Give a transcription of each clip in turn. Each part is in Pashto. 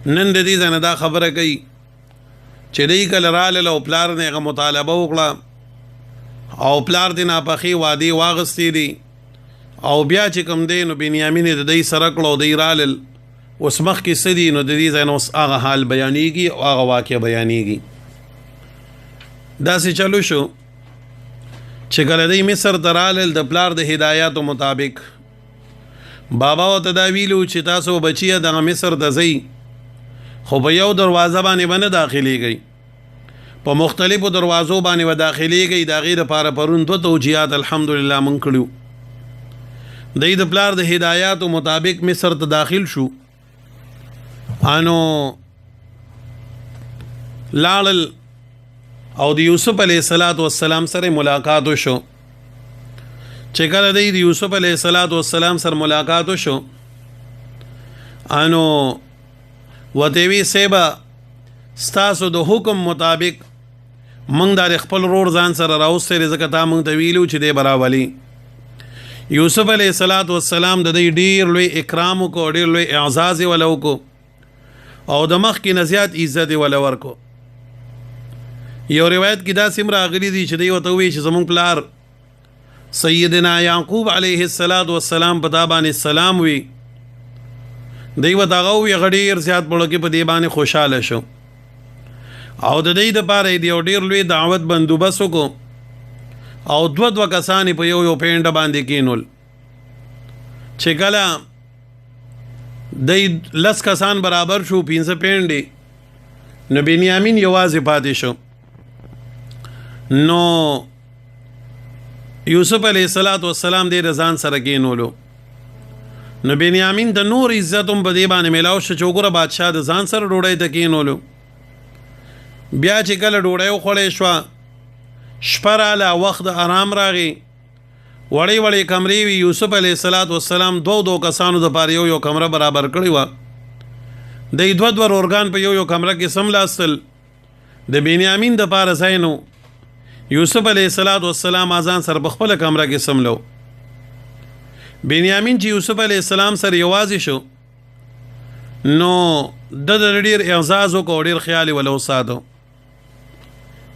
نن د دې ځنه دا خبره کوي چې دی کله راله او پلار نه غو مطالبه وکړه او پلار دې ناپخي وادي واغستې دي او بیا چې کوم دی نو بنیامین د دې سره کړو دی رالل اوس مخ کې سدي نو د دې ځنه اوس هغه حال بیانېږي او هغه واقع بیانېږي. دا سې چلو شو چې کله دی مصر ته رالل د پلار د هدایاتو مطابق بابا ورته دا ویلو چې تاسو بچیه دغه مصر ته ځئ خو په یو دروازه باندې به نه داخلېږئ په مختلفو دروازو باندې به داخلېږئ د هغې دپاره پرون 2 توجیهات الحمدلله موږ کړي. دی د پلار د هدایاتو مطابق مصر ته داخل شو انو لاړل او د یوسف علیه السلام سره ملاقات وشو. چې کله دی د یوسف علیه السلام سره ملاقات وشو انو وته وی سیبا ستاسو د حکم مطابق موږ د خپل رور ځان سره راوستل ځکه تا موږ ته ویلو چې دی براولي. یوسف علیه السلام د دې ډیر لوی اکرام کو ډیر لوی اعزاز ولو کو او د مخ کې نزيات عزت ول ورکو. یو روایت کې دا سم راغلي دي چې دی وته وی چې زمون پلار سیدنا یعقوب علیه السلام په دابان السلام وی دی وته غوي غډیر زیات بلو کې په دی باندې خوشاله شو او د دې د پاره دی ډیر لوی دعوت بندوبس کو او دو کسانی په یو پینډ باندې کینول چې کله د لس کسان برابر شو 15 پینډې نو بنیامین یوازې پاتې شو. نو یوسف علیه السلام دې رضان سره کینولو نو بنیامین د نور عزتم په دې باندې ملاو شو چې وګوره بادشاہ د ځان سره ډوډۍ ته کینولو. بیا چې کله ډوډۍ وخوړې شوه شپه راله وخت د آرام راغی وړې وړې کمرې وي یوسف علیه السلام 2 کسانو دپاره یو کمره برابر کړې وه. د 2 ورورګان په یو کمره کې سملاستل د بنیامین دپاره ځای نو یوسف علیه السلام ازان سره په خپله کمره کې سملو. بنیامین چې یوسف علیه السلام سره یوازې شو نو د ډیر اعزاز وکړو ډیر خیال ولو ساتو.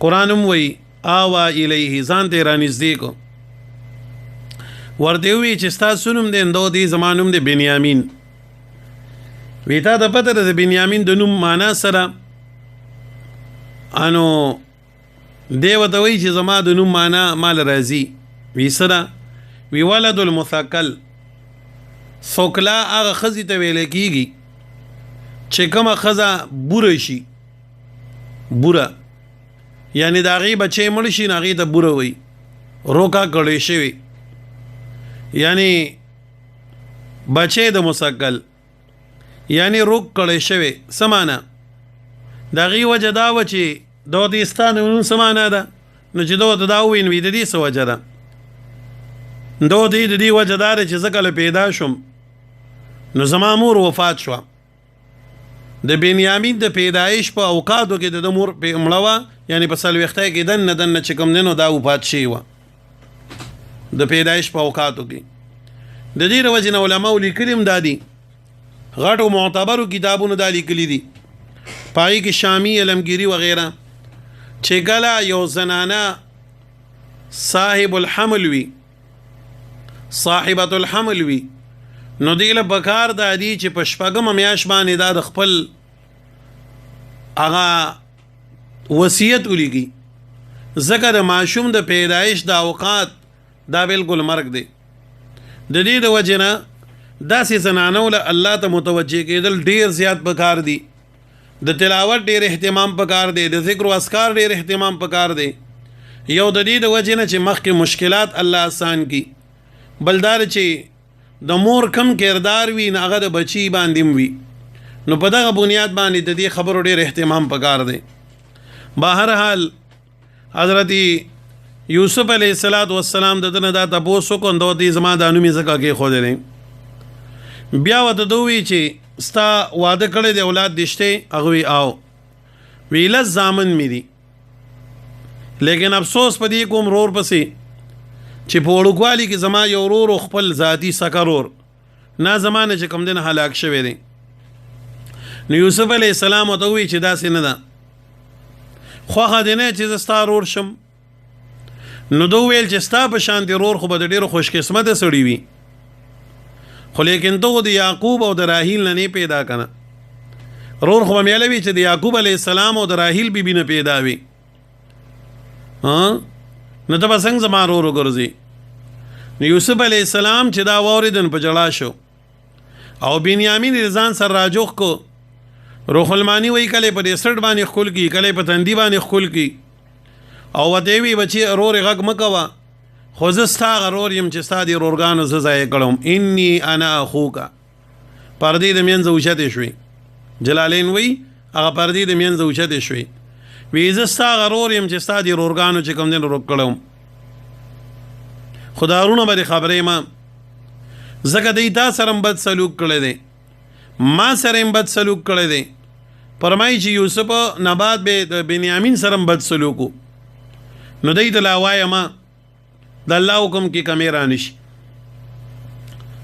قرآن هم وایي آوا الیه ځان ته رانږدې کو ورته وی چې ستاسو نوم دی نو دی زما نوم دی بنیامین. وی تا د پته د بنیامین د نوم معنا سره انو دی ورته وی چې زما د نوم معنا مال راځي وی سره وی ولد المثقل ثقلا هغه خزي ته ویل کیږي چې کومه خزه بوره شي بوره یعنی دا غي بچي مړ شي نه غي ته بوره وي روکا کړي شي یعنی بچي د مثقل یعنی روک کړي شي سمانه دا غي وجه دا و چې دودستان نو سمانه ده نو چې دوه دا وین وی د دې سو وجه ده دوه دې وجه دار چې زکل پیدا شم نو زما مور وفات شو. د بنیامین د پیدایش په اوقاتو کې د مور په مړوا یعنی په سلوخته کې دن چې کوم دنو دا وفات شي و د پیدایش په اوقاتو کې. د دې وجه نه علماء لیکلم دادي غټو معتبرو کتابونو دا لیکلي دي پای کې شامی علمگیری وغیرہ چې کله یو زنانه صاحب الحمل وی صاحبت الحمل وی نو دیله بکار د ادي چې په شپږم میاش باندې د خپل هغه وصیت ولیږي ذکر معشوم د پیدایش د اوقات دا بالکل مرګ دی. د دې د وجنه داسې زنانو له الله ته متوجه کېدل ډیر زیات بکار دي. د تلاوت ډیر اهتمام پکار دی د ذکر او اذکار ډیر اهتمام پکار دی. یو د دې د وجنه چې مخکې مشکلات الله آسان کی بلدار چې د مور کم کردار وی نه هغه د بچی باندې وی نو په دغه بنیاد باندې د دې خبرو ډیر اهتمام پکار دی. بهر حال حضرت یوسف علیه السلام د دنه دا تاسو کو نو د زما د انومي زکه کې خو دې بیا وته دوی چې ستا واده کړی د اولاد دشته هغه آو ویل زامن میری لیکن افسوس پدې کوم رور پسې چې په وړوکوالي کې زما یو ورور خپل ذاتی سکرور نه زمانه چې کم دنه هلاک شوی دی نو یوسف علیه السلام ورته ووایي چې داسې نه ده خوښه دې نه چې زه ستا رور شم. نو ده وویل چې ستا په شانتې رور خو به د ډېرو خوشقسمته سړي وي، خو لیکن ته خو د یعقوب او د راحیل نه پیدا کنه. رور خو به میله وي چې د یعقوب علیه السلام او د راحیل بیبي نه پیدا وي. نو ته به څنګه زما رور وګرځې؟ نو یوسف علیه السلام چې دا واورېده نو په ژړا شو او بنیامین یې ځان سره راجوخ کو. روح المانی وایي کله په دې سټ باندې ښکل کي، کله په تندي باندې ښکل کي او ورته وي بچي رور یې غږ مه کوه، خو زه ستا هغه رور یم چې ستا دې رورګانو زه ضایع کړم. انی انا اخوکه، پردې د منځه اوچتې شوې. جلالین وایي هغه پردې د منځه اوچتې شوې، وی زه ستا هغه رور یم چې ستا دې رورګانو چې کوم دی روک کړم. خو دارونه به دې خبرې ما ځکه دی تا سره هم بد سلوک کړی دی، ما سره هم بد سلوک کړی دی. فرمایي چې یوسف نه بعد به د بنیامین سره هم بد سلوک و. نو دی ته لا وایه ما د الله حکم کې کمې رانشي.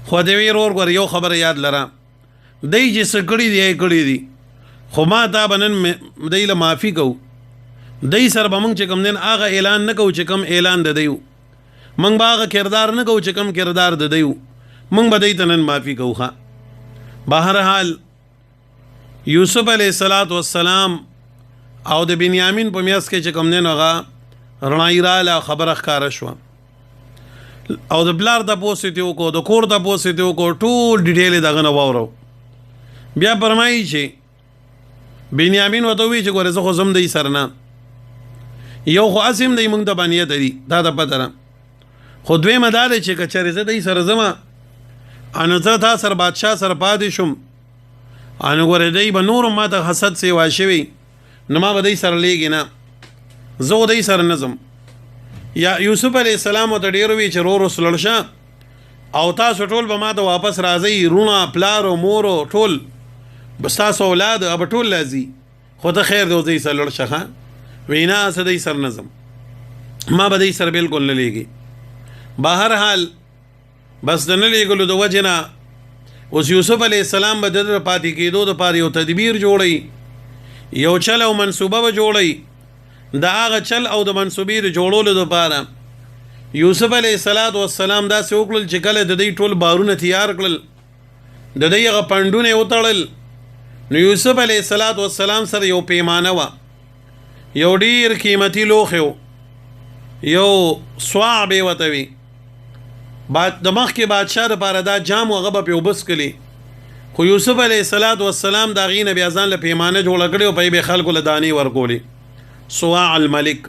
خو د وی رور ګوره یو خبره یاد لره، دی چې څه کړي دي یې کړي دي، خو ما تا به نن دی له معافي کوو. دی سره به موږ چې کوم دین هغه اعلان نه کوو چې کوم اعلان د دی و، موږ به هغه کردار نه کوو چې کوم کردار د دی و، موږ به دی ته نن معافي کوو. ښه بهرحال یوسف علیه السلام او د بنیامین په میاس کې چې کوم دین هغه رڼایي راله، خبره ښکاره شوه او د بلار تپوس یې وکړو، د کور تپوس یې وکړو، ټول ډیټیل یې دغه نه واورو. بیا فرمایي چې بنیامین ورته ووایي چې ګوره زه خو ځم دی سره نه، یو خو هسې هم دی موږ ته باندې دی دا د پته نه، خو دویمه دا دی چې که چېرې زه دی سره ځمه نو زه تا سره بادشاه سره پاتې شم، نو ګوره دی به نور هم ما ته حسد سیوا شوي، نو ما به دی سره لیږي نه، زه خو دی سره نه ځم. یا یوسف علیه السلام ورته ډېر ووایي چې رور اوس لړ شه او تاسو ټول به ما ته واپس راځئ، رونه پلارو مورو ټول به ستاسو اولاد به ټول راځي، خو ته خیر دی اوس دی سره لړ شه. ښه وایي نه زه دی سره نه ځم، ما به دی سره بلکل نه لیږي. بهرحال بس د نه لیږلو د وجې نه اوس یوسف علیه السلام به د ده پاتې کېدو دپاره یو تدبیر جوړوي، یو چل او منصوبه به جوړوي. د هغه چل او د منصوبې د جوړولو دپاره یوسف علیه السلام داسې وکړل چې کله د دوی ټول بارونه تیار کړل، د دوی هغه پنډونه یې وتړل، نو یوسف علیه السلام سره یو پیمانه وه، یو ډیر قیمتي لوښی و، یو صواع به یې ورته وي، د مخکې بادشاه دپاره دا جام و هغه به پرې اوبه څښلې، خو یوسف علیه السلام د هغې نه بیا ځان له پیمانه جوړه کړې او په یې به خلکو له دانې ورکولې، صواع الملک،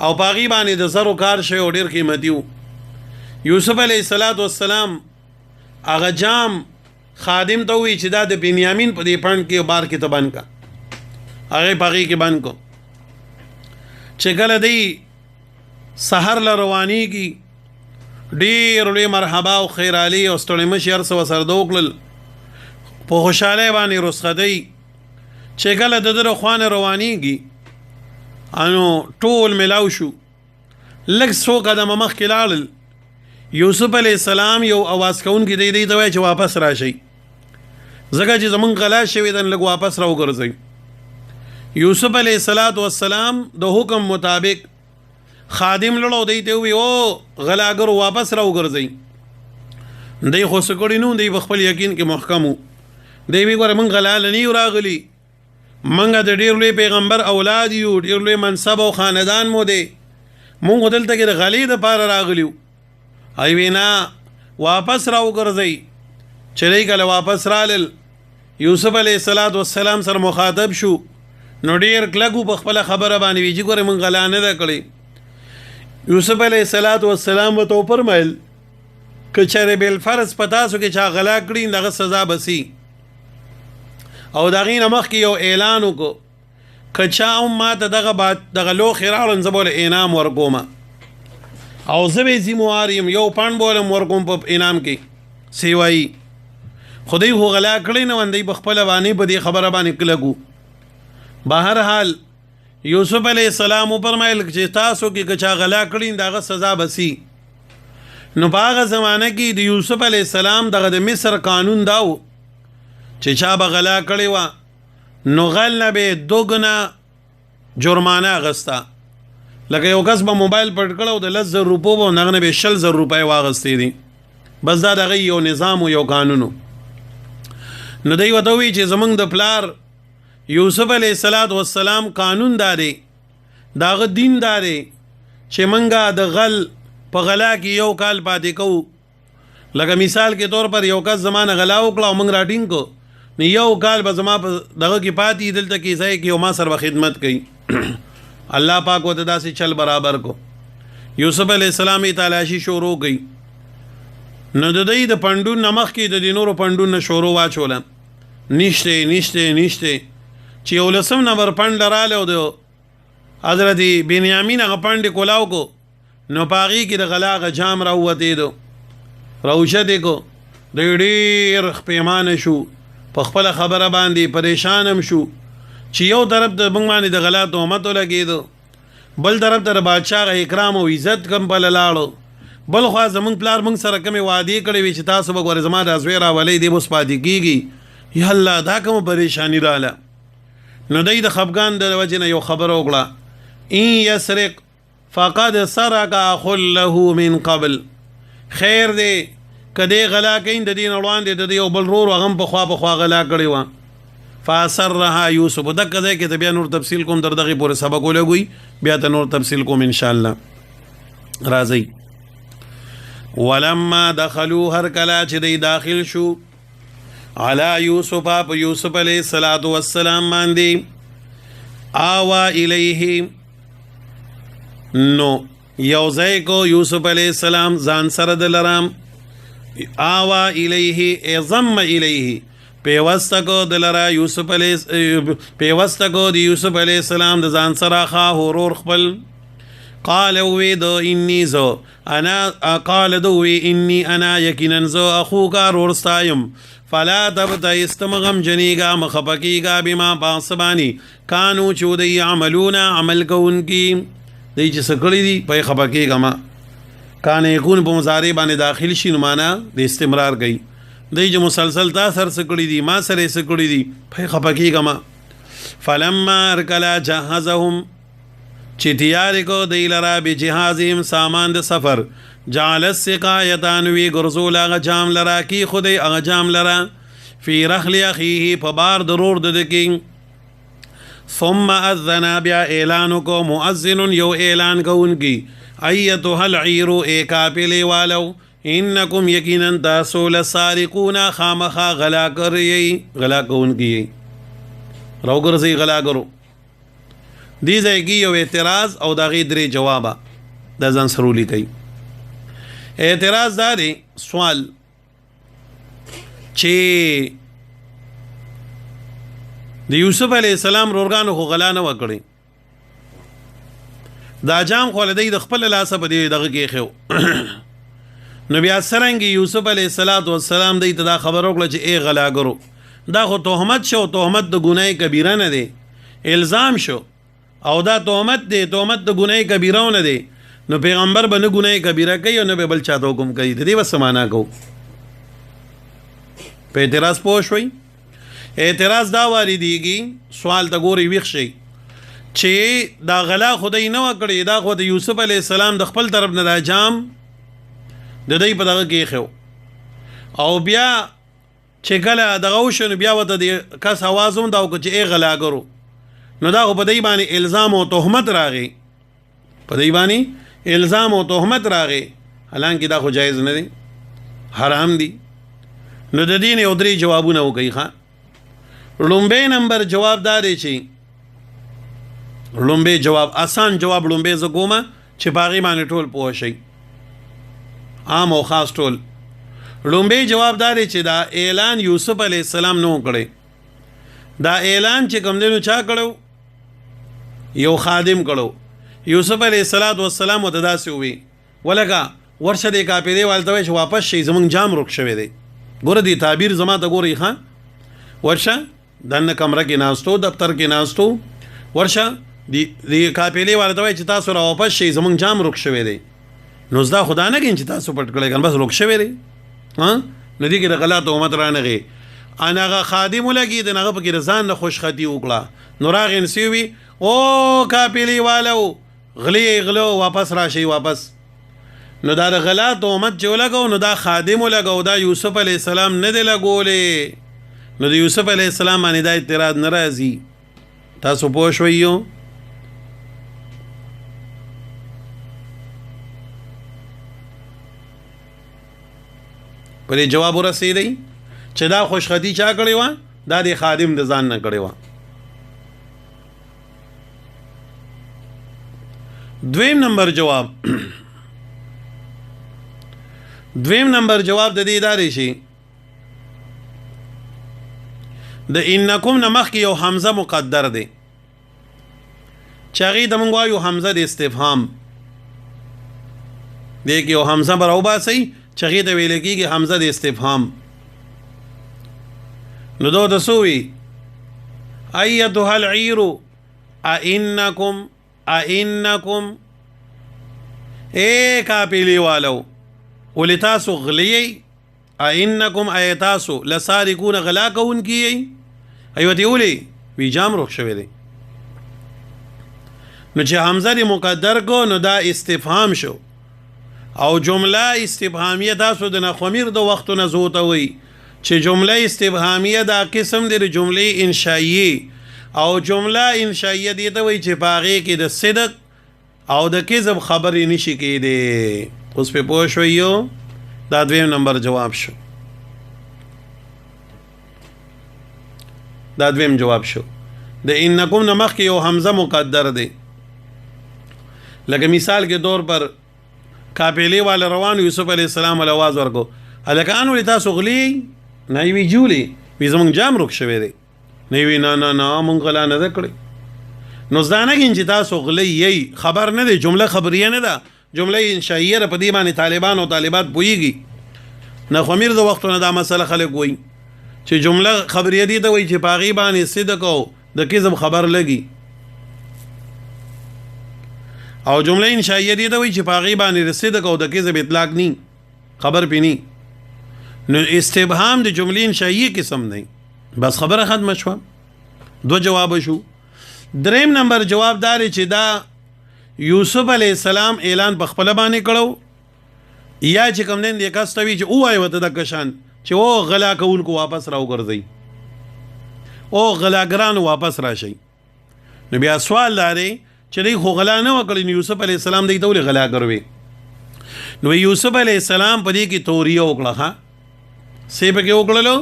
او په هغې باندې د زرو کار شوی او ډېر قیمتي و. یوسف علیه السلام هغه جام خادم ته ووایي چې دا د بنیامین په دې پنډ کې بار کې ته بند که، هغې په هغې کې بند کو. چې کله دی سحر له روانېږي ډېر لوی مرحبا او خیرالي او ستړی مشي هر څه ورسره د وکړل، په خوشحالۍ باندې رخصتۍ. چې کله د ده د خوا نه روانېږي نو ټول میلاو شو، لږ څو قدمه مخکې لاړل، یوسف علیه السلام یو اواز کوونکي دی ته وایي چې واپس راشئ، ځکه چې زمونږ غلا شوې ده لږ واپس را وګرځئ. یوسف علیه السلام د حکم مطابق خادم لړو دی ته ووایي او غلاګرو واپس را وګرځئ. دی خو څه کړي نو، دی په خپل یقین کې محکم و، دی وایي ګوره موږ غلا له نه یو راغلي، منګه د ډېر لوی پیغمبر اولاد یو، ډېر لوی منصب او خاندان مو دی، مونږ خو دلته کې د غلې دپاره راغلي یو. ای وی نه واپس را وګرځئ. چې دی کله واپس رالل یوسف علیه السلام سره مخاطب شو، نو ډېر کلک په خپله خبره باندې وي چې ګوره مونږ غلا نه ده کړې. یوسف علیه السلام ورته وفرمیل که چېرې بالفرض په تاسو کې چا غلا کړي دغه سزا بسي، او د هغې نه مخکې یو اعلان وکړو که چا هم ما ته دغه لوښي راوړن زه به له انعام ورکوم، او زه به یې ذموار یم، یو پنډ به ولم ورکوم په انعام کې سیوایي. خو دی خو غلا کړی نه و، دی په خپله باندې په دې خبره باندې کلک و. بهرحال یوسف علیه السلام وفرمیل چې تاسو کې که چا غلا کړي د هغه سزا بسي. نو په هغه زمانه کې د یوسف علیه السلام دغه د مصر قانون دا و چې چا به غلا کړې وه نو غل نه به دوګنه جرمانه اخسته. لکه یو کس به موبایل پټ کړه او د 10,000 روپو به هغه نه به 60,000 روپۍ واخیستې دي. بس دا دغه یو نظام او یو قانون. نو دی ورته وایي چې زمونږ د پلار یوسف علیه السلام قانون دا دی، د هغه دین دا دی چې موږ د غل په غلا کې یو کال پاتې کوو. لکه مثال کې طور پر یو کس زمانه غلا وکړه او موږ راټینګ کو نو یو کال به زما په دغه کې پاتې دلته کې ځای کې او ما سره به خدمت کوي. الله پاک ورته داسې چل برابر کو. یوسف علیه السلام یې تلاشي شروع کړي نو د دوی د پنډون نه مخکې د دې نورو پنډون نه شروع واچوله. نشته چې 11 نمبر پنډ راله او د حضرت بنیامین هغه پنډې کولاو کو نو په هغې کې د غلا هغه جام راووتېدو، راوچتې کو. دی ډېر پیمانه شو، په خپله خبره باندې پریشان هم شو چې یو طرف ته موږ باندې د غلا تهمت ولګېدو، بل طرف ته د بادشاه اکرام او عزت کم بله لاړو، بل خوا زمونږ پلار موږ سره کومې وعدې کړې وې چې تاسو به ګورې زما د ازوی راولئ دی به اوس پاتې کېږي. یا الله دا کومه پریشاني راله. نو دی د خفګان د وجې نه یو خبره وکړه، ان یسرق فقد سرق اخ له من قبل. خیر دی که دی غلا کوي د دې نه وړاندې د یو بل رور هغه هم پخوا غلا کړې وه. فاسرها یوسف. دغه ځای کې ته بیا نور تفصیل کوم، تر دغې پورې سبق ولګوئ بیا ته نور تفصیل کوم انشاءالله. راځئ. ولما دخلوا هر کله چې دی داخل شو علی یوسف په یوسف علیه السلام باندې آوا الیه نو یو ځای کو یوسف علیه السلام ځان سره د لرام. آوا الیه ضم الیه پیوسته کو د لره یوسف علیه پیوسته کو د یوسف علیه السلام د ځان سره خوا ورور خپل. قال وی دو انی زو انا قال دو وی انی انا یقینا زو اخوکا رورستایم فلا تبتئس مغم جنیگا مخفقیگا بما پاسبانی کانو چودی عملون عمل کونکی دی چې سکړی دی په خفقیگا ما کان یکون په مضارع باندې داخل شي نو معنا د استمرار کوي. دی چې مسلسل تا سر سکړی دی ما سره سکړی دی په خفقیگا ما. فلما ارکلا جهزهم چې تیار کو دی لرا به جهازهم سامان د سفر جعل السقایتان وی ګرځول هغه جام لرا کی خدای هغه جام لرا فی رحل اخیه په بار ضرور د دکین. ثم اذن بیا اعلان کو مؤذن یو اعلان کوونکی ایتها العیر ای کاپلی والو انکم یقینا تاسو لسارقون خامخا غلا کوونکی راو ګرځي غلا کرو. دی ځای کې یو اعتراض او د هغې درې جوابه د ځان سره ولیکئ. اعتراض دا دی سوال چې د یوسف علیه السلام رورګانو خو غلا نه وکړي، دا جام خو دی د خپل لاسه په دې دغه کې ایښی نو بیا څرنګې یوسف علیه السلام دی ته دا خبر وکړه چې ای غلاګرو دا خو تهمت شو، تهمت د ګناه کبیره نه دی، الزام شو او دا تهمت دی، تهمت د ګناه کبیره نه دی. نو پیغمبر به نه ګناه کبیره کوي او نه به بل چاته حکم کوي. د دې بس معنا کو په اعتراض پوه شوي. اعتراض دا واردېږي سوال ته ګورئ ویښ شئ چې دا غلا خدای نه وکړي، دا خو د یوسف علیه السلام د خپل طرف نه دا جام د دوی په دغه کې ایښی او بیا چې کله دغه وشو نو بیا ورته د کس اواز هم دا وکړه چې ای غلاګرو نو دا خو په دی باندې الزام او تهمت راغی، په دی باندې الزام او تهمت راغی، حالانکه دا خو جایز نه دی، حرام دی. نو د دې نه یو درې جوابونه وکړي. ښه لومبی نمبر جواب دا دی چې لومبی جواب آسان جواب لومبی زه کومه چې په هغې باندې ټول پوه شئ، عام او خاص ټول. لومبی جواب دا دی چې دا اعلان یوسف علیه السلام نه وکړی، دا اعلان چې کوم دی نو چا کړو؟ یو خادم کړو. یوسف علیه السلام ورته داسې ووی ولکه ورشه دې کاپیرې والته وایي چې واپس شئ زموږ جام روک شوی دی. ګوره دې تعبیر زما ته ګورئ. ښه ورشه دننه کمره کې ناستو، دفتر کې ناستو، ورشه دې کاپیرې والته وایي چې تاسو را واپس شئ زموږ جام روک شوی دی. نو زدا خدا نه کړي چې تاسو پټ کړی کنه بس روک شوی دی. نو دې کې د غلا تهمت رانغی ان هغه خادم لګي د هغه په کې ځان نه خوشخطي وکړه نو راغین سیوي او کاپلی والو غلو واپس راشي واپس نو دا غلا تومت جو لګو نو دا خادم لګو دا یوسف علی السلام نه دی لګولې نو د یوسف علی السلام باندې دا اعتراض ناراضي تاسو پوه شوئ پرې جواب ورسېدی چې دا خوشخطي چا کړی و دا د خادم د ځان نه کړی و دویم نمبر جواب د دې ادارې شي د انکم نمخ کې یو حمزه مقدر دی چاغي د مونږ وایو حمزه د استفهام دی کې یو حمزه براو باسي چاغي د ویل کېږي حمزه د استفهام نو دو تسوي ايتها العير ائنکم اے کاپیلی والو ولتاسو غلی ائنکم ایتاسو لسارقون غلا کون کی ایوتی اولی وی جام رخ شوی دی نو چې حمزه دی مقدر کو نو دا استفهام شو او جمله استفهامیه تاسو د نخمیر د وختو نه زوته وي چې جمله استفهامیه دا قسم دی جمله انشائیه او جمله انشائیه دی ته وي چې پاغه کې د صدق او د کذب خبرې نشي کېده اوس په پوه شوئ دا دویم نمبر جواب شو د انکم نمخ کې یو حمزه مقدر دی لکه مثال کې دور پر کاپیلی والا روان یوسف علیہ السلام ول आवाज ورکو الکانو لتاسو غلی نه وی جولی وی زمون جام رک شوی دی نه وی نه مونږ غلا نه کړی نو ځانه کې چې تاسو غلی یی خبر نه دی جمله خبریه نه ده جمله انشائیه په دې باندې طالبان او طالبات پويږي نه خمیر د وختونه دا مسله خلک وای چې جمله خبریه دي ته وای چې پاغي باندې صدق او د کذب خبر لګي او جمله انشائیه دي ته وای چې پاغي باندې صدق او د کذب اطلاق ني خبر پینی نو استبهام د جمله انشائیه قسم نه بس خبره ختم شو دو جواب شو دریم نمبر جواب دار چې دا یوسف علیہ السلام اعلان په خپل باندې کړو یا چې کوم دین د کاستوي چې اوای وته د کشان چې او غلا کوونکو واپس راو ګرځي او غلاګران واپس راشي نو بیا سوال لري چې دی خو غلا نه وکړي یوسف علیہ السلام دی ته غلا کوي نو یوسف علیہ السلام په دې کې توریه وکړه ها سی په کې وکړلو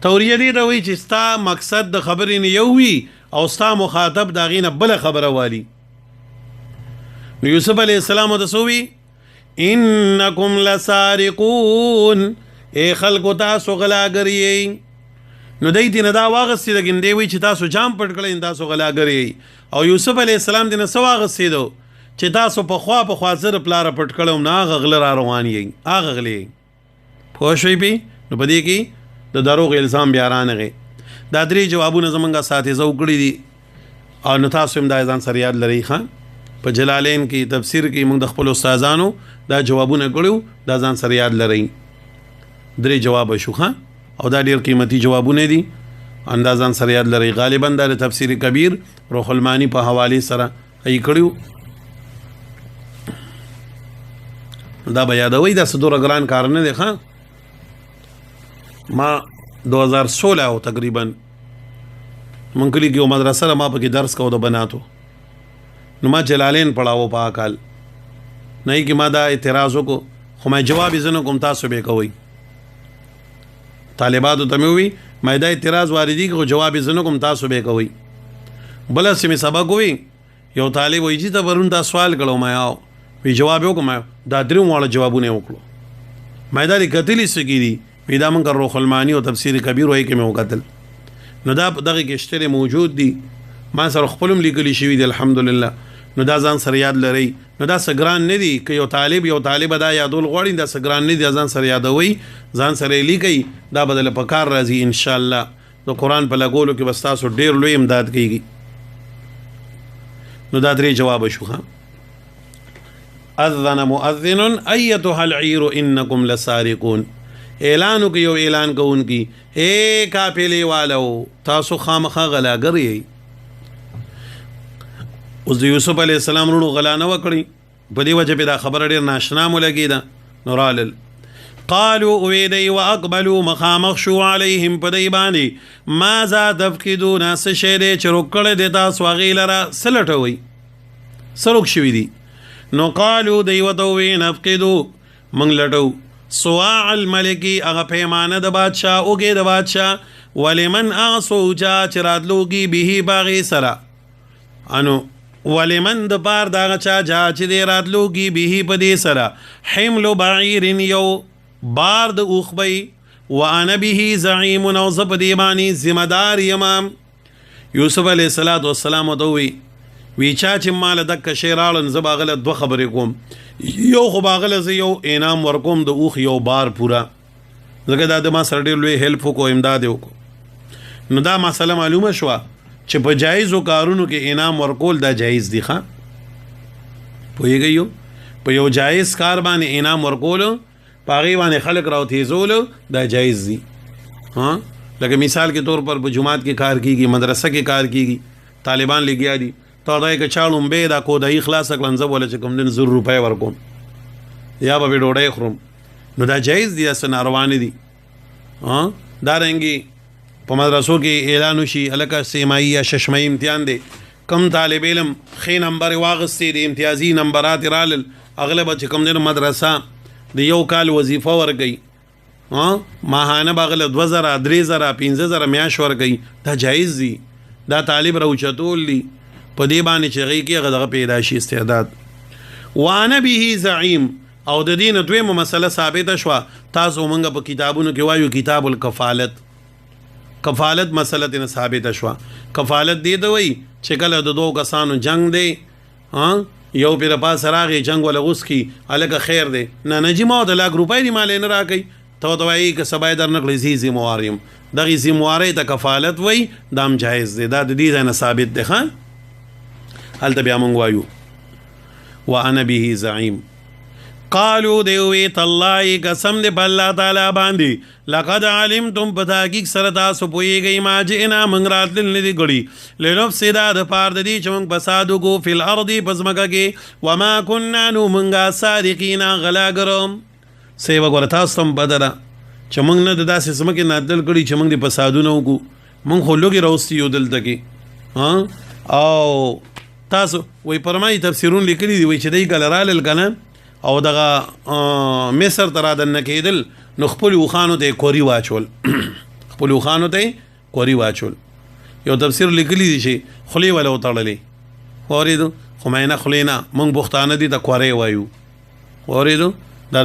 توریه دی دوی چې ستا مقصد د خبرې نه یو وي او ستا مخاطب دا غینه بل خبره والی نو یوسف علیہ السلام تسوي انکم لسارقون اے خلق تاسو غلاګری نو دای دې نه دا واغسې د ګندې وی چې تاسو جام پټ کړئ تاسو غلاګری او یوسف علیہ السلام دې نه سواغسې دو چې تاسو په خوا زر پلار پټ کړو نه غغل را روان یې اغه غلی پوه شئ پی نو پدې کې د دروغ الزام بیا رانغه دا درې جوابونه زمونږه ساتي زو کړی دي او نو تاسو هم دا ځان سره یاد لرئ خان په جلالین کې تفسیر کې موږ د خپل استادانو دا جوابونه کړو دا ځان سره یاد لرئ درې جواب شو خان او دا ډیر قیمتي جوابونه دي اندازان سره یاد لرئ غالبا د تفسیر کبیر روح المانی په حواله سره ای کړو دا بیا دا وای دا صدور ګران کار نه دی خان ما 2016 او تقریبا مونږ کلی کې مدرسه ما په کې درس کوو د بناتو نو ما جلالین پڑھاو په اکل نه کې ما دا اعتراض وکړو خو ما جواب یې زنه کوم تاسو به کوي طالباتو ته وی ما دا اعتراض واردی کو جواب یې زنه کوم تاسو به کوي بل سمې سبق وی یو طالب وی چې ته ورون دا سوال کړو ما یو وی جواب وکم دا درو واړه جوابونه وکړو ما دا کتلی سګيري پیدا من کر روح المانی او تفسیر کبیر وای کې مې وکتل نو دا دغه کې شته موجود دي ما سره خپلم لیکلی شوی دی الحمدلله نو دا ځان سره یاد لري نو دا سګران نه دي که یو طالب دا یادول غواړي دا سګران نه دي ځان سره یادوي ځان سره لیکي دا بدل پکار راځي ان شاء الله د قران په لګولو کې بس تاسو ډیر لوی امداد کیږي نو دا درې جواب شو ها اذن مؤذن ايتها العير انكم لسارقون اعلان وکړي یو اعلان کوونکی اے قافلې والو تاسو خامخا غلاګر یې. اوس د یوسف علیه السلام وروڼو غلا نه وکړي په دې وجه به دا خبره ډېر ناشنا مو لګېده. نو رالل قالوا اویدی واقبلوا مخامخ شو علیهم په دی باندې ماذا تفقدون څه شی دی چې روک کړی دی تاسو هغې لره څه لټوئ څه روک شوي دي. نو قالو دی ورته وویل نفقدو موږ لټو صواع الملکي هغه پیمانه د بادشاه اوږې د بادشاه ولمن هغه څوک چې راتلوږي به باغې سره انو ولمن د پار دغه چا چې دی راتلوږي به په دې سره حمل بعیر یو بار د اوخبی وانا به زعیم او زه په دې باندې ذمه دار یم. یوسف علیه السلام ورته وی چا چې مال دک شی راړن زه به هغه دوه خبرې کوم. یو خو به هغه زه یو انعام ورکوم د اوخ یو بار پوره ځکه دا د ما سره ډېر لوی هیلپ وکړو امداد یې وکړو. نو دا مسله معلومه شوه چې په جایزو کارونو کې انعام ورکول دا جایز دي. ښه پوهېږئ په یو جایز کار باندې انعام ورکولو په هغې باندې خلک راوتېزولو دا جایز دي. لکه مثال کے طور پر په جماعت کې کار کیږي مدرسه کې کار کیږي طالبان لګیا دي ته دا که چا لومبې دا کودایي خلاص کړم زه بوله چې کوم دن 100 روپۍ ورکوم یا به ډوډۍ خورم نو دا جایز دي داسې ناروا نه دي. دارنګې په مدرسو کې اعلان وشي هلکه سیمایي یا ششمایي امتحان دی کم طالب علم ښې نمبر یې واخیستې د امتیازي نمبرات یې رالل هغله به چې کوم دی مدرسه د یو کال وظیفه ورکوي ماهانه به هغله 2000 3000 15000 میاشت ورکوي دا جایز دي. دا طالب راوچتول دي په دې باندې چې هغې کې هغه دغه پیدا شي استعداد. وانا به زعیم او د دې نه دویمه مسله ثابته شوه تاسو موږ په کتابونو کې وایو کتاب الکفالت کفالت مسله تینا ثابته شوه. کفالت دې ته وایي چې کله د دوه کسانو جنگ دی یو پیر پاس راغی جنگ ولا غوس کی الګه خیر دی نه نجی ما د لاک روپۍ دی مال نه راکې ته وایي که سبا در نقل زی ذمواریم دغه ذمواري ته کفالت وایي دام جایز دی دا د دې نه ثابت دی. ښه هلته بیا مونږ وایو وانا به زعیم. قالو دیوی تالله قسم دی په الله تعالی باندې لقد علمتم په تحقیق سره تاسو پوهېږئ ما جئنا موږ راتلل نه دي کړي لنفسد د پاره د دې چې موږ فساد وکړو فی الارض په ځمکه کې وما کنا نو موږ سارقین غلاګرم سی وګوره تاسو هم بدره چې موږ نه داسې ځمکې نه عدل کړي چې موږ د فسادونه وکړو موږ خو لوګې راوستي یو دلته کې او تاسو وایي پرمایي تفسیرون لیکلي دي وایي چې دی کله رالل که نه او دغه مصر ته رادننه کېدل نو خپلو اوښانو ته یې کوري واچول خپلو اوښانو ته یې کوري واچول. یو تفسیر لیکلی دی چې خولې وله وتړلې واورېدو خو مینه خولې نه موږ پښتانه دي ته کورۍ وایو واورېدو دا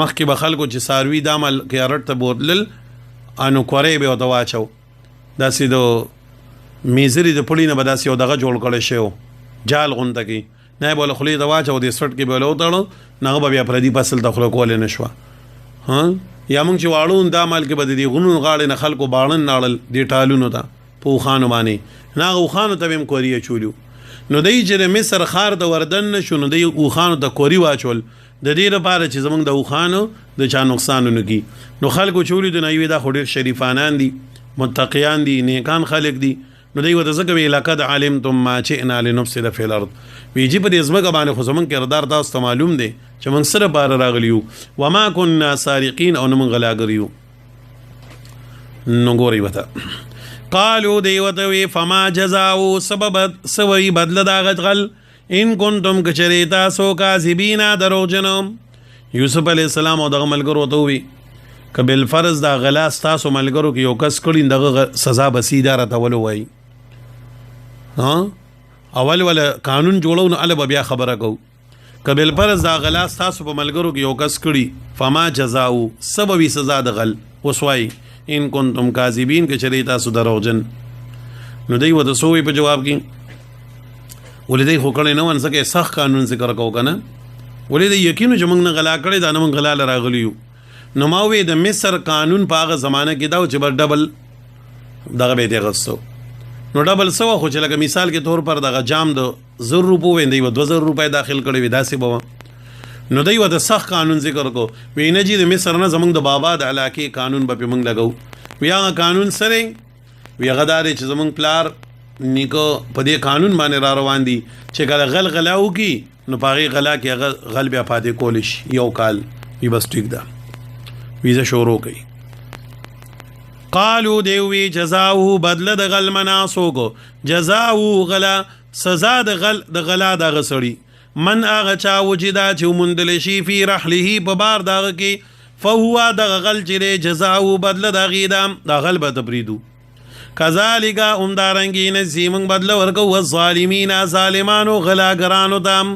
مخکې به خلکو چې څاروي دا مل کې ارټ ته بوتلل نو کورۍ به ورته واچو داسې د میزري د پړي نه به داسې یو دغه جوړ کړی شی و جال غونته کې نه یې بوله خولې ته واچو د سټ کې به له وتړو نه هغه به بیا پردي فصل ته خوله کولی نه شوه. یا موږ چې واړو دا مال کې به د دې غرونو غاړې نه خلکو باړن ناړل دې ټالونو ته په اوښانو باندې نه هغه اوښانو ته به هم کوري اچولو نو دی چې د مصر ښار ته وردن نه شو نو دی اوښانو ته کوري واچول د دې لپاره چې زموږ د اوښانو د چا نقصان ونه کړي. نو خلکو چې ولیدو نه یوې دا خو ډېر شریفانان دي متقیان دي نیکان خلک دي نو دی ورته ځکه وایي لقد علمتم ما جئنا لنفسد فی الارض وی جی په دې ځمکه باندې خو زموږ کردار تاسو ته معلوم دی چې موږ سره باره راغلي یو وما کنا سارقین او نه موږ غلاګر یو. نو ګورئ ورته قالو دی ورته وی فما جزاؤ سبب سوی بدله د هغه غل ان کنتم کچرې تاسو کاذبین دروغجنم. یوسف علیه السلام او دغه ملګرو ته ووی که بالفرض دا غلا ستاسو ملګرو کې یو کس کړي دغه سزا به سیده راته ولو وایي اول ولا قانون جوړو نو الله بیا خبره کو که بالفرض دا غلا ستاسو په ملګرو کې یو کس کړي فما جزاؤ سببي سزا د غل اوس وایي ان کنتم کاذبین که چرې تاسو دروغجن. نو دی ورته څه وایي په جواب کې ولې دی خو کړی نه ونه ځکه سخت قانون ذکر کو که نه ولې دی یقینو چې موږ نه غلا کړی دا نه موږ غلا له راغلي یو. نو ما وی د مصر قانون په هغه زمانه کې دا چې بر ډبل دغه به دې غوښتو نو ډبل سو خو چې لکه مثال کې طور پر دغه جام د 100 روپو ویندې و 2000 روپۍ داخل کړي وي داسې به نو دوی ورته سخت قانون ذکر کو وی نه چې د مصر نه زمونږ د بابا د علاقې قانون به پې موږ لګو وی هغه قانون سره وی هغه دا دی چې زمونږ پلار نیکو په دې قانون باندې را روان دي چې کله غلا وکړي نو په هغې غلا کې هغه غل بیا پاتې کولی شي یو کال وی بس ټیک ده ویزه شروع کوي قالو دیوی جزاؤه بدله د غل مناسو کو جزاؤه غلا سزا د غلا دغه سړي من هغه چا وجدا چې موندل شي فی رحله په بار دغه کې فهو دغه غل چې جزاؤه بدله د غیدام د غل به تبریدو کذالک دارنګي نزیمن بدله ورکو والظالمین ظالمانو غلاګرانو دام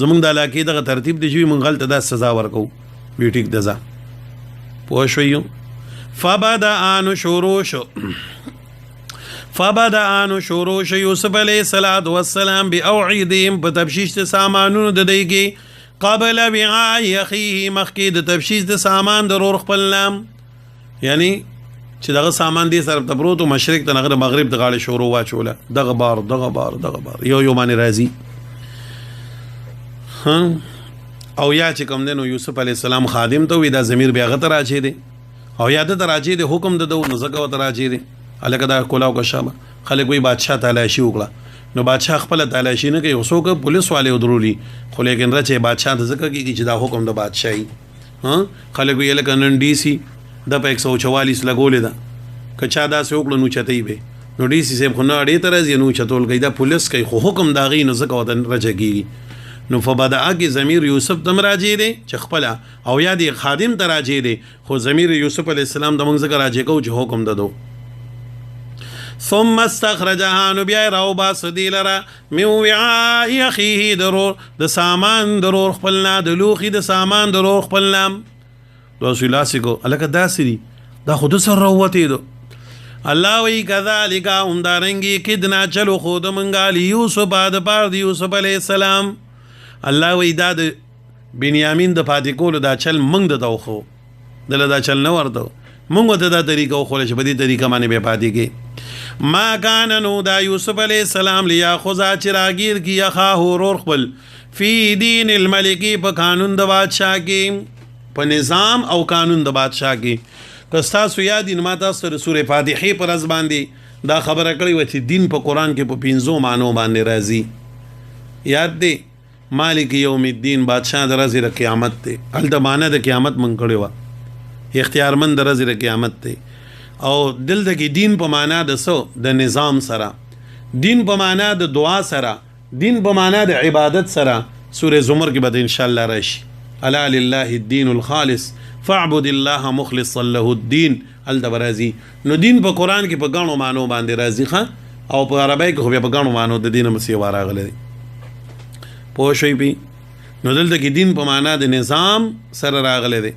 زمونږ د علاقې دغه ترتیب دی چې موږ غلطه دا سزا ورکو وی ټیک ده پوه شوئ فبدأ شروع شو یوسف علیہ السلام بأوعیدهم په تبشیش د سامانونو د دی کې قبل وعاء اخیه مخکې د تبشیش د سامان د رور خپل نام یعنی چې دغه سامان دی سره ته پروت مشرق ته نغره مغرب د غاړې شروع واچوله دغه بار یو باندې راځي او یا چې کوم دی نو یوسف علیہ السلام خادم ته وی دا ضمیر بیا غته راځي دی او یاد ته راځي د حکم د نو زکه وته راځي دي الکه دا کولاو کا شابه خلک وی بادشاہ تلاشي وکړه نو بادشاہ خپل تلاشي نه کوي اوسو که پولیس والے ودرولي خو لیکن رچه بادشاہ د زکه کی چې دا حکم د بادشاہي ها خلک وی الکه نن ډي سي د 144 لګولې ده کچا دا سه وکړو نو چتای به نو ډي سي سیب خو نه اړې تر ځي نو چتول کوي دا پولیس کوي خو حکم دا غي نو زکه وته رچګي نو فبدأ کی ضمیر یوسف تم راځي دي چې خپل او یا دی خادم ته راځي دي خو ضمیر یوسف علی السلام د موږ ذکر راځي کو چې حکم ددو ثم استخرجها نو بیا راو با صدیلرا من وعاء اخیه درور د سامان درور خپلنا د لوخي د سامان درور خپلنا رسول الله سکو الکه داسری دا خود سره وته دو الله وی کذالک دارنګي کدنا چلو خود منګالی یوسف بعد پار یوسف علی السلام الله وی دا د بنیامین د پاتې کولو دا چل منګ د دوخو دله دا چل نه ورته مونږ ته دا طریقه خو له په دې طریقه باندې به پاتې کې ما کان نو دا یوسف علی السلام لیا خذا چراغیر کی اخاه ور خپل فی دین الملک په قانون د بادشاہ کې په نظام او قانون د بادشاہ کې کستا سو یادین ما تاسو سورې فاتحه پر از باندې دا خبره کړی و چې دین په قران کې په 5 معنی باندې راځي یاد دی مالک یوم الدین بادشاہ د ورځې د قیامت ته ال د معنی د قیامت من کړي وا اختیارمند د ورځې د قیامت ته او دل د دین په معنی د سو د نظام سره دین په معنی د دعا سره دین په معنی د عبادت سره سورہ زمر کې به ان شاء الله راشي الا لله الدين الخالص فاعبد الله مخلصا له الدين ال د برازي نو دین په قران کې په غاڼو معنی باندې راځي ښه او په عربی کې خو په غاڼو معنی د دین مسیح راغلي پوه شوي پی نو دلته کې دین په معنا د نظام سره راغلی دی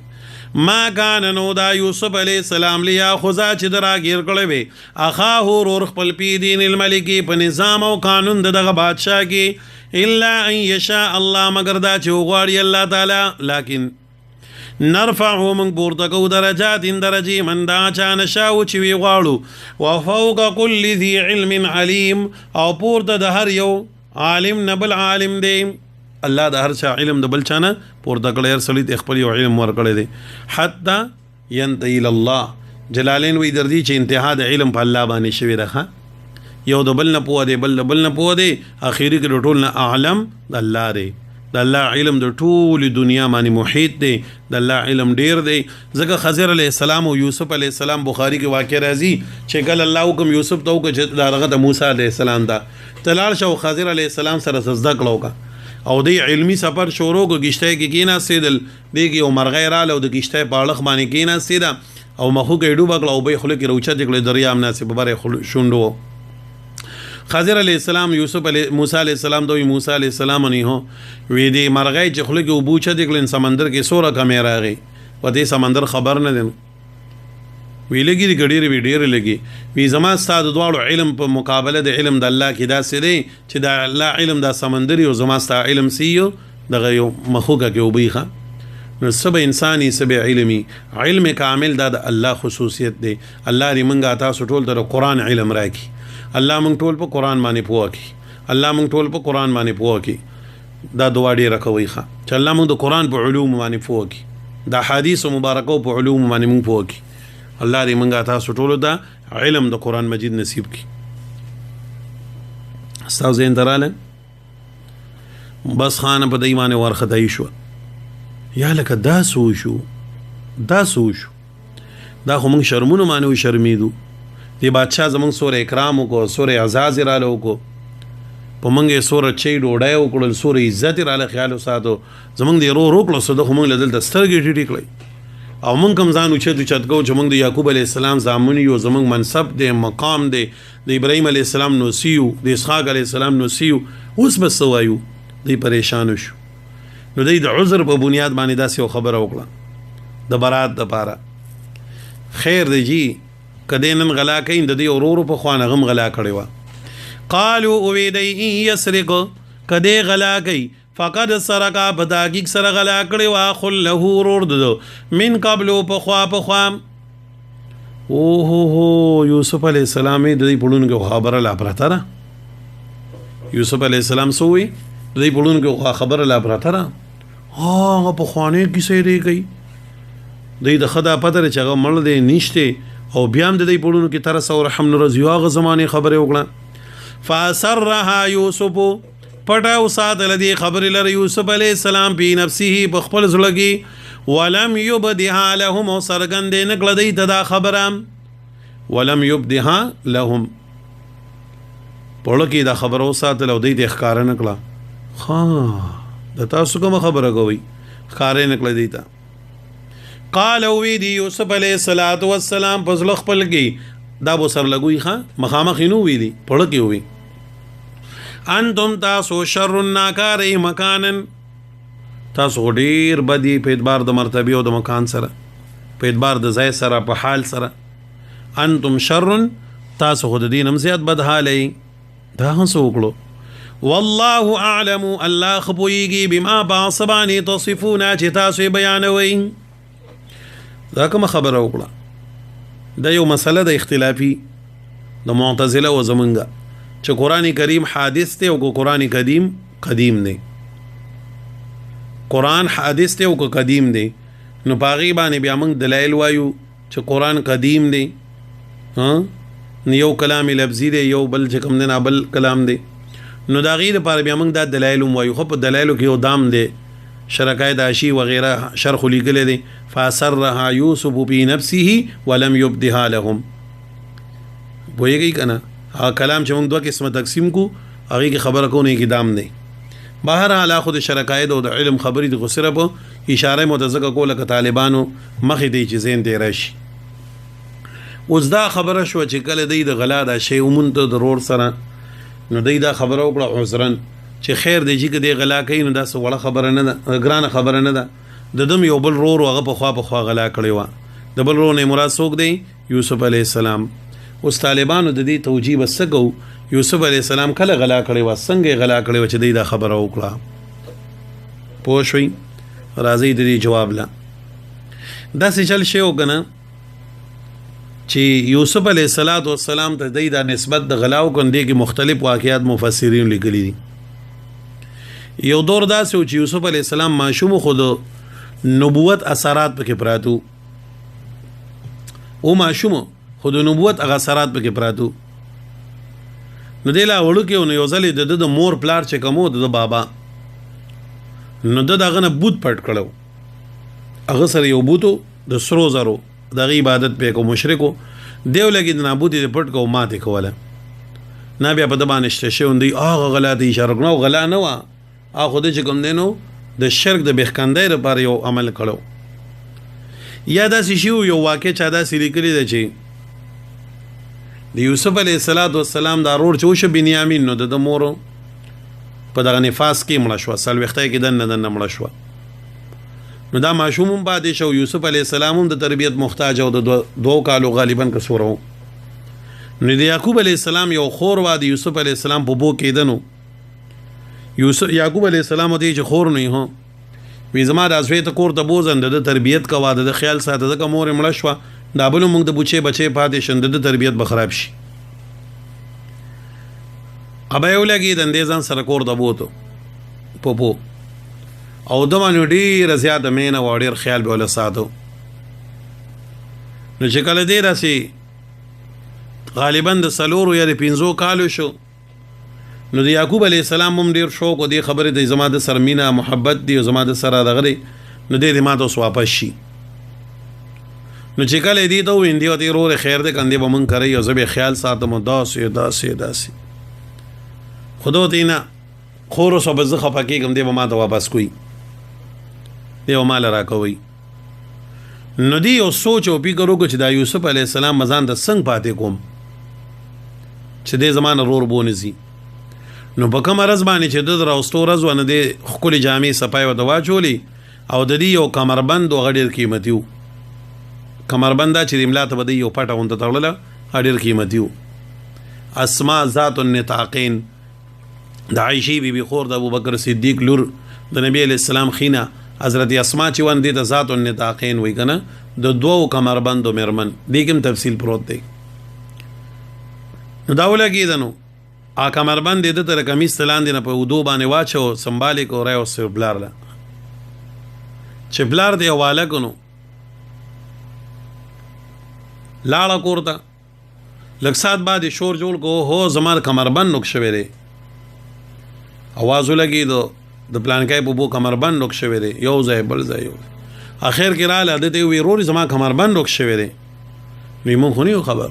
ما کان نو دا یوسف علیہ السلام لیا خذا چې دراګیر کړی وي اخاه ور خپل پی دین الملک په نظام او قانون دغه بادشاہ کې الا ان یشاء الله مگر دا چې وغواړي الله تعالی لیکن نرفعه من پورته کو درجات درجی من دا چا نشاو چې وی غواړو وفوق كل ذي علم علیم او پورته د هر یو عالم نبل عالم دی الله د هر چا علم د بل چانه پورته کړی هر سړي خپل یو علم ورکړی دی حتی ينتهي الى الله جلالین وی درځي چې انتها د علم په الله باندې شوی راخه یو د بل نه پوه دی بل نه پوه دی اخیری کې ټول نه اعلم د الله دی د الله علم د ټول دنیا باندې محیط دی د الله علم ډیر دی ځکه خضر علیہ السلام او یوسف علیہ السلام بخاری کې واقع راځي چې کله الله حکم یوسف ته وکړ چې دغه موسی علیہ السلام دا تلال شو خضر علیہ السلام سره سجده کړو او دی علمی سفر شروع کو گشته کې کینا سیدل دیږي او مرغې را له د گشته پاړخ باندې کینا سیدا او مخو کې ډوب کړو او به خلک روچه دکړي دریام ناسب بره شوندو خضر علیہ السلام یوسف علیہ موسی علیہ السلام دوی موسی علیہ السلام نه هو وی دی مرغې چې خلک او بوچه دکړي سمندر کې سوره کمه راغی و دې سمندر خبر نه دین وی لګي دی ګډيري وی ډېر لګي وی زما ستاسو دواړو علم په مقابله د علم د الله کې دا سړي چې دا الله علم د سمندري او زما ستاسو علم سیو دغه یو مخوګه کې وبېخه نو سب انساني سب علمي علم کامل دا د الله خصوصیت دی الله دې مونږه تاسو ټول د قرآن علم راکړي الله مونږ ټول په قرآن باندې پوه کړي الله مونږ ټول په قرآن باندې پوه کړي دا دعا ډیره کوي ښه چې الله موږ د قرآن په علوم باندې پوه کړي د احادیثو مبارکو په علوم باندې موږ پوه کړي الله دې موږ تاسو ټولو ته علم د قرآن مجید نصیب کړي ستاسو ذهن ته راغلی بس خانه په دې باندې ورختای شو یا لکه دا څه وشو دا خو موږ شرمونه باندې وشرمېدو دې بادشاه زموږ سوره اکرام وکړو سوره اعزاز یې راله وکړو په موږ یې سوره چی ډوډۍ وکړل سوره عزت یې راله خیال وساتو زموږ دې رو کړو څه د خو موږ له دلته سترګې ټیټې کړئ او موږ کوم ځان اوچت کوو چې موږ د یعقوب علیه السلام زامن یو زموږ منصب دی مقام دی د ابراهیم علیه السلام نوسی یو د اسحاق علیه السلام نوسی یو اوس به څه وایو دوی پریشان شو نو دوی د عذر په بنیاد باندې داسې یو خبره وکړه د برات دپاره خیر دی جی کدی نن غلا کوي د دې ورورو په خوا نه غم غلا کړې وه قالو اوی دی ان یسرق کدی غلا کوي فقد سرقا په تحقیق سره غلا کړې وه خل له ورور د من قبلو په خوا اوهو یوسف علیه السلام د دې پړونو کې خبره لا پرته ده یوسف علیه السلام څه وایي د دې پړونو کې خبره لا پرته ده هغه پخوانۍ کیسې دی کوي دوی د خدا پته چې هغه مړ دی نشته او بیا هم د دې پړونو کې ترس او رحم رضی هغه زمانه خبره وکړه فاسرها یوسف پټه وساتل دې خبرې لره یوسف علیه السلام په نفسه په خپل زړه کې ولم یبدها لهم او سرګندې نکړه دې ته دا خبره ولم یبدها لهم پړه کې دا خبره وساتل او دې ته ښکار نکړه ها د تاسو کوم خبره کوي ښکار نکړه دې ته قال وی دی یوسف علیہ السلام پزل خپل کې دا بو سر لګوي ښا مخامخ نو ویلی پړه کې وی انتم تاسو شر الناکار مکانن تاسو ډیر بدی په اعتبار د مرتبه او د مکان سره په اعتبار د ځای سره په حال سره انتم شر تاسو خود دین هم زیات بد حالي دا هڅه وکړو والله اعلم الله خبويږي بما باصباني تصفون چې تاسو بیانوي دا کوم خبره وکړه دا یو مسله د اختلافي د معتزله او زمونږه چې قرآن کریم حادث ته او قرآن قدیم دی قرآن حادث ته او قدیم دی نو پاغي باندې بیا موږ دلایل وایو چې قرآن قدیم دی ها یو کلام لفظي دی یو بل چې کوم نه بل کلام دی نو دا غیر لپاره بیا موږ دا دلایل وایو خو په دلایلو کې یو دام دی شرکای داشی وغیرہ شرخ لیکل دي فاسرها یوسف فی نفسه ولم یبدها لهم وایي کنه کلام چې موږ دوه قسمه تقسیم کو هغه کی خبره کو نه کی دام نه بهر حال خود شرکای او د علم خبرې د غسره په اشاره متزکه کوله ک طالبانو مخې دی چې زین دی راشي اوس دا خبره شو چې کله دی د غلا دا شی ومنت ضرور سره نو دی دا خبره وکړه عذرن چې خیر دی چې دې غلا کوي نو دا څه وړه خبره نه ده ګرانه خبره نه ده د دم یو بل رور هغه په خوا غلا کړی و د بل رور نه مراد څوک دی یوسف علیه السلام اوس طالبانو د دې توجیه وسګو یوسف علیه السلام کله غلا کړی و څنګه غلا کړی و چې دی دا خبره وکړه پوه شئ راځي د دې جواب لا دا څه چل شی وکنه چې یوسف علیه السلام ته دی دا نسبت د غلاو کندې کې مختلف واقعات مفسرین لیکلي دي یو دور داسې و چې یوسف علیه السلام ماشوم خود نبوت اثرات پکې پراتو او ماشوم خود نبوت هغه اثرات پکې پراتو نو دیلا وړو کې نو یو ځلې د مور پلار چې کومو د بابا نو دغه نه بوت پټ کړو هغه سره یو بوتو د سرو زرو دغه عبادت په کو مشرکو دیو لګي د نابودي پټ کو ماته کوله نه بیا په دبانې شوندې هغه غلطي اشاره کړو غلا نه و هغه د چې کوم دینو د شرک د بخکندې لپاره یو عمل کړو یا دا شیو یو واقع چا دا سری کړی دی چې د یوسف علیه السلام دا رور چوش بنیامین نو د مور په دغه نفاس کې مړ شو سلوختای کې دنه مړ شو نو دا ماشوم پاتې شو یوسف علیه السلام د تربیت محتاج او د دوه کالو غالبا کسورو نو د یعقوب علیه السلام یو خور و د یوسف علیه السلام په بو کې دنو یعقوب علیه السلام ته چې خور نه هو وی زما د ازوی ته کور ته بوزند د تربیت کا واده د خیال ساته د مور مړ شو دا بل موږ د بچي پاتې شند د تربیت به خراب شي ابا یو لګي د اندیزان سره کور د بوته پوپو او دمانو ډېره زیاته مینه او ډېر خیال به وله ساتو. نو چې کله دی راسي غالبا د 4 یا 5 کالو شو نو د یعقوب علیه السلام هم ډېر شوق او دې خبرې د زما د سره مینه محبت دی او زما د سره دغه دی نو دی ما ته اوس واپس شي. نو چې کله دی ته وویل دی ورته ورور خیر دی کندې به مونږ کوي او زه به خیال ساتم او داسې خو ده ورته نه خور اوس به زه خفه کېږم دی به ما ته واپس کوي دی به ماله راکوي. نو دی یو سوچ او فکر وکړو چې دا یوسف علیه السلام مزان د څنګه پاتې کوم چې دی زما نه ورور بونځي. نو په کومه ورځ باندې چې د راوستو ورځ ونه دی ښکلې جامې صفای ورته واچولې او د دې یو کمربند هغه ډېر قیمتي و. کمربند دا چې د املا ته به دی یو پټه غونته تړله هغه ډېر قیمتي و. اسماء ذات النطاقین د عایشې بیبي خور د ابوبکر صدیق لور د نبی علیه السلام خینه حضرت اسماء چې ون دي د ذات النطاقین وای کنه د دوو کمربندو مرمن دې کوم تفصیل پروت دی. نو دا ولګېده نو ا کمربند دې تر کمیس تلاندې نه په ودو باندې واچو سمبالې کو راو سر بلار لا چې بلار دی حواله کونو لاړه کوړه لږ سات بعد شور جوړ کو هو زمار کمربند نوک شوی دی आवाज ولګېدو د پلانکای په بو کمربند نوک شوی دی یو ځای بل ځای اخر کې را لاده ته وی روري زما کمربند نوک شوی دی نو مونږ خو نه خبر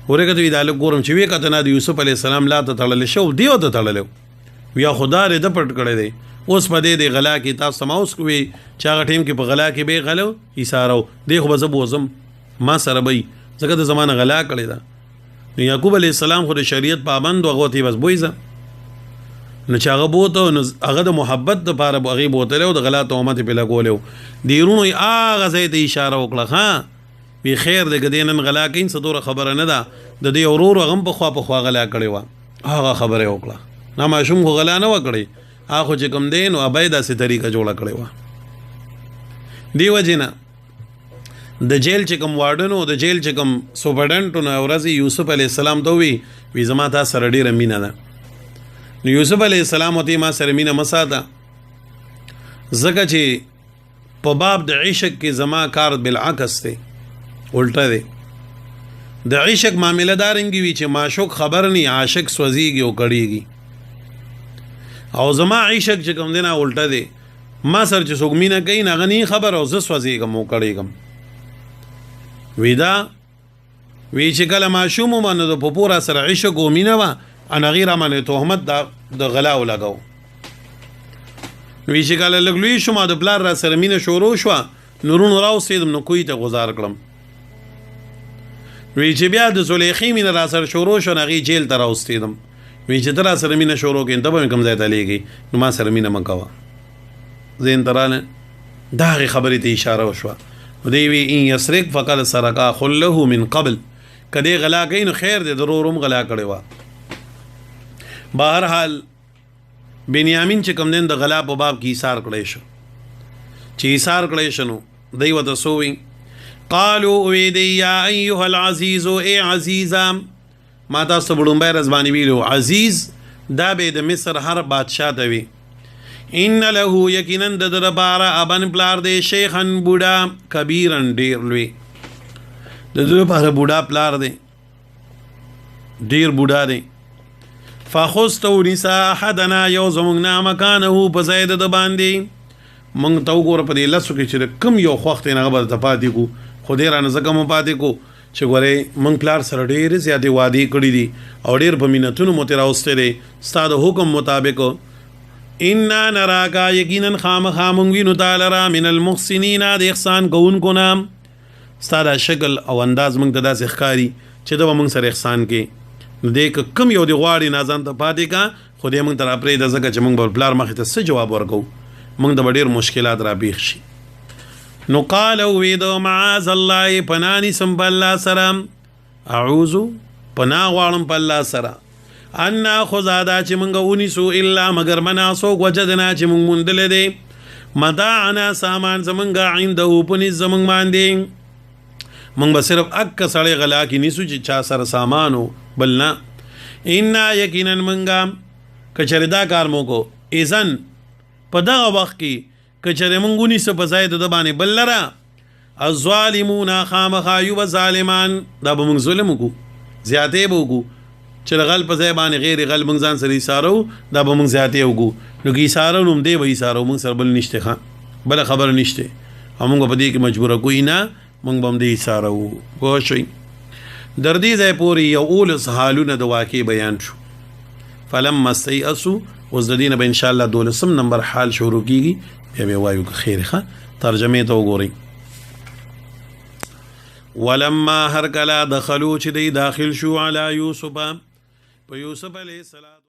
ورګه دوی داله ګورم چې وی کته نه د یوسف علی السلام لا ته تړل شو دیو ته تړل بیا خدا دې د پټ کړی دی اوس په دې غلا کې تاسو سماوس کوي چې هغه ټیم کې په غلا کې به غلو ایثارو دی خو به بوزم ما سره به ځکه د زمانه غلا کړی دا. نو یعقوب علی السلام خو د شریعت پابند وغه تی بس بویزه نو چې هغه بوته نو هغه د محبت د پاره هغه بوتله او د غلا تهمت په لګولیو دیرونو هغه ځای ته اشاره وکړه ها وی خیر د ګدینن غلا کین څه دوره خبره نه ده د دې اورور غم په خوا غلا کړی و هغه خبره وکړه نه ماشوم خو غلا نه وکړي هغه چې کوم دین او ابایدا سي طریقه جوړه کړی و. دی وجنه د جیل چې کوم وارډنو د جیل چې کوم سوپرډنټ نو ورځي یوسف علی السلام ته وی زما تاسو سره ډیره مینه ده. نو یوسف علی السلام ته ما سره مینه مساده زکه چې په باب د عشق کې زما کار بالعکس ته الټا دی. د عشق معاملې دارنګي وی چې معشوق خبر نه عاشق سوځيږي او کړيږي او زما عشق چې کوم دینه الټا دی ما سره چې څوک مینه کوي نه غني خبر او زه سوځيږم او کړيږم. ویدا وی چې کله معشوم باندې د پپورا سره عشق او مینه وا انا غیر باندې تهمت د غلا ولګاو. وی چې کله لګلوي شو ما د بلار را سره مینه شروع شو نورون راو سیدم نو کوی ته گزار کړم. وی چې بیا د زلیخی مینه را سره شروع شو نغي جیل ته راوستیدم. وی چې تر سره مینه شروع کین ته به کوم ځای ته لېږي نو ما سره مینه مکوا زین ترانه دا خبرې ته اشاره وشوه. دی وی ان یسرق فقد سرقا خله من قبل کدی غلا کین خیر دې ضرورم غلا کړي وا. بهر حال بنیامین چې کوم دین د غلا په باب کې ایثار کړی شو چې ایثار کړی شنو دی وته سووي قالوا ویدی یا ایها العزیز ای عزیزا ما تاسو بډومبای رزبانی ویلو عزیز دا به د مصر هر بادشاہ ته وی ان له یقینا د دربار ابن پلار دے شیخن بوډا کبیرن ډیر لوی د دربار بوډا پلار دے ډیر بوډا دے فخستو نساء احدنا یوزمنا مکانه بزید د باندې مونږ تو ګور په دې لاسو کې چې کم یو وخت نه غبر ته پاتې کو خو دې رانه زکه مو پاتې کو چې ګوره مونږ پلار سره ډیر زیاتې وادي کړې دي او ډیر په مينتونو مو تر اوسته دي ستاسو حکم مطابق ان نراکا یقینا خامخامون وینو تعالی را من المحسنین د احسان کوونکو نام ستاسو شکل او انداز مونږ ته داسې ښکاری چې دا مونږ سره احسان کې دې کم یو دی غواړي نازان ته پاتې کا خو دې مونږ تر پرې د زکه چې مونږ بل پلار مخ ته څه جواب ورکو مونږ د ډېر مشکلات را بیخ شي. نو قال ویدو معاذ الله پنانی سم بالله سلام اعوذ پنا غواړم په الله سره ان خذادا چې مونږ ونیسو الا مگر مناسو وجدنا چې مونږ مندل دي مداعنا سامان زمونږ عنده پنځ زمونږ باندې مونږ به صرف اک سړی غلا کې نیسو چې چا سره سامانو بلنا ان یقینا مونږ کچریدا کار مو کو اذن په دغه وخت کې که چېرې موږ ونیسو په ځای د ده باندې بل لره الظالمون خامخا یو به ظالمان دا به موږ ظلم وکړو زیاتې به وکړو چې د غل په ځای باندې غیر غل موږ ځان سره ایسارو دا به موږ زیاتې وکړو نو که ایسارو نو دی به ایسارو موږ سره بل نشته ښه بله خبره نشته او موږ په دې کې مجبوره کوی نه موږ به هم دې ایسارو پوه شئ در دې ځای پورې یو 19 حالونه د واقع بیان شو فلما استیأسوا اوس د دې نه به انشاءالله 12 نمبر حال شروع کیږي بیا به وایو که خیر ښه ترجمې ته وګورئ ولما هر کله دخلوا چې دی داخل شو علی یوسف په یوسف علیه السلام